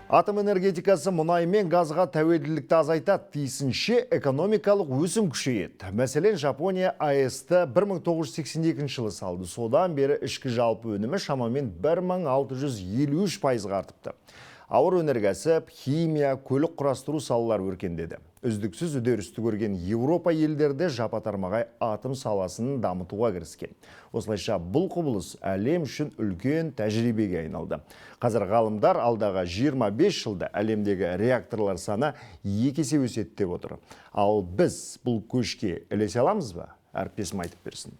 Атом энергетикасы мұнай мен газға тәуелділікті азайтады, тиісінше экономикалық өсім күшейеді. Мәселен, Жапония АЭС-ті 1982 жылы салды. Содан бері ішкі жалпы өнімі шамамен 1653% артыпты. Ауыр өнеркәсіп, химия, көлік құрастыру салалар өркендеді. Үздіксіз үдерісті көрген Еуропа елдерде жапа-тармағай атом саласын дамытуға кіріскен. Осылайша бұл құбылыс әлем үшін үлкен тәжірибеге айналды. Қазір ғалымдар алдағы 25 жылда әлемдегі реакторлар саны 2 есе өседі деп отыр. Ал біз бұл көшке ілесе аламыз ба? Әріптесім айтып берсін.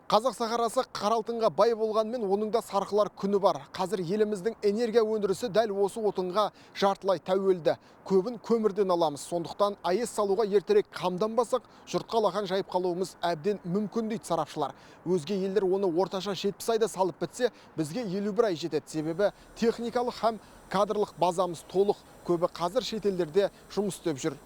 Қазақ сахарасы қаралтынға бай болғанмен оның да сарқылар күні бар. Қазір еліміздің энергия өндірісі дәл осы отынға жартылай тәуелді. Көбін көмірден аламыз. Сондықтан АЭС салуға ертерек қамданбасақ, жұртқа алақан жайып қалуымыз әбден мүмкін дейді сарапшылар. Өзге елдер оны орташа 70 айда салып бітсе, бізге 51 ай жетеді. Себебі техникалық һәм кадрлық базамыз толық. Көбі қазір шетелдерде жұмыс істеп жүр.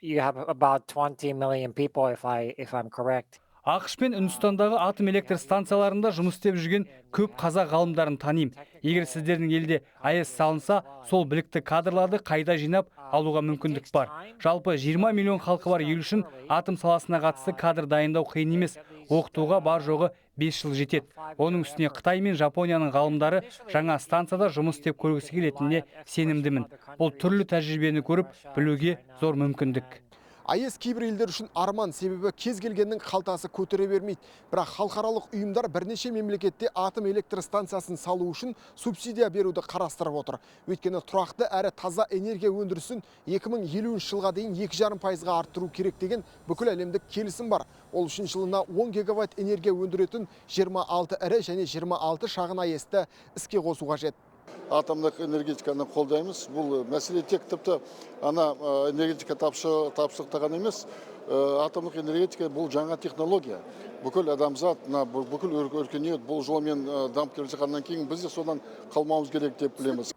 You have about 20 million people if I'm correct. ақш пен Үндістандағы атом электр станцияларында жұмыс істеп жүрген көп қазақ ғалымдарын танимын. Егер сіздердің елде АЭС салынса, сол білікті кадрларды қайда жинап алуға мүмкіндік бар. Жалпы 20 миллион халқы бар ел үшін атом саласына қатысты кадр дайындау қиын емес. Оқытуға бар жоғы 5 жыл жетеді. Оның үстіне Қытай мен Жапонияның ғалымдары жаңа станцияда жұмыс істеп көргісі келетініне сенімдімін. Бұл түрлі тәжірибені көріп білуге зор мүмкіндік. АЭС кейбір елдер үшін арман, себебі кез келгеннің қалтасы көтере бермейді. Бірақ халықаралық ұйымдар бірнеше мемлекетте атом электр станциясын салу үшін субсидия беруді қарастырып отыр. Өйткені тұрақты әрі таза энергия өндірісін 2050 жылға дейін 2,5%-ға арттыру керек деген бүкіл әлемдік келісім бар. Ол үшін жылына 10 гигаватт энергия өндіретін 26 ірі және 26 шағын АЭС-ті іске қосу қажет. Атомдық энергетиканы қолдаймыз. Бұл мәселе тек тіпті энергетика тапшылықта ғана емес. Атомдық энергетика бұл жаңа технология. Бүкіл адамзат, бүкіл өркениет бұл жолмен дамып келе жатқаннан кейін біз де содан қалмауымыз керек деп білеміз.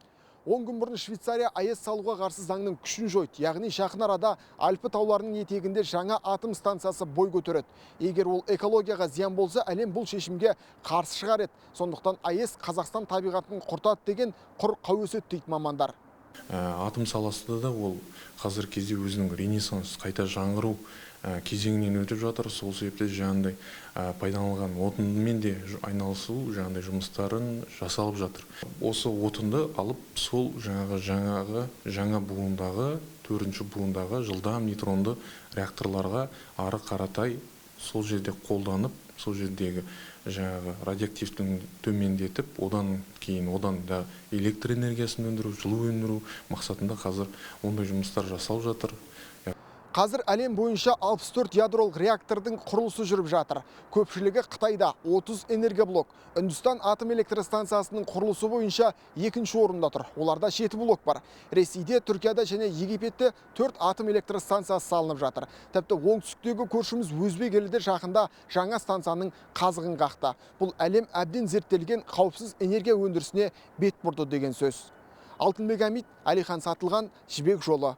10 күн бұрын Швейцария АЭС салуға қарсы заңның күшін жойды. Яғни жақын арада Альпі тауларының етегінде жаңа атом станциясы бой көтереді. Егер ол экологияға зиян болса, әлем бұл шешімге қарсы шығар еді. Сондықтан АЭС Қазақстан табиғатын құртады деген құр қауесет дейді мамандар. Атом саласында да ол қазір кезде өзінің ренессанс қайта жаңғыру кезеңінен өтіп жатыр. Сол себепті жаңағыдай пайдаланылған отынмен де айналысу жаңағыдай жұмыстарын жасалып жатыр. Осы отынды алып сол жаңа буындағы, 4-ші буындағы жылдам нейтронды реакторларға ары қаратай сол жерде қолданып, сол жердегі жаңағы радиоактивтігін төмендетіп, одан да электр энергиясын өндіру, жылу өндіру мақсатында қазір ондай жұмыстар жасалып жатыр. Қазір әлем бойынша 64 ядролық реактордың құрылысы жүріп жатыр. Көпшілігі Қытайда 30 энергоблок. Үндістан атом электр станциясының құрылысы бойынша 2-ші орында тұр. Оларда 7 блок бар. Ресейде, Түркияда және Египетте 4 атом электр станциясы салынып жатыр. Тіпті оңтүстіктегі көршіміз Өзбек елі де жақында жаңа станцияның қазығын қақты. Бұл әлем әбден зерттелген қауіпсіз энергия өндірісіне бет бұрды деген сөз. Алтынбек Амит, Әлихан Сатылған, Жібек жолы.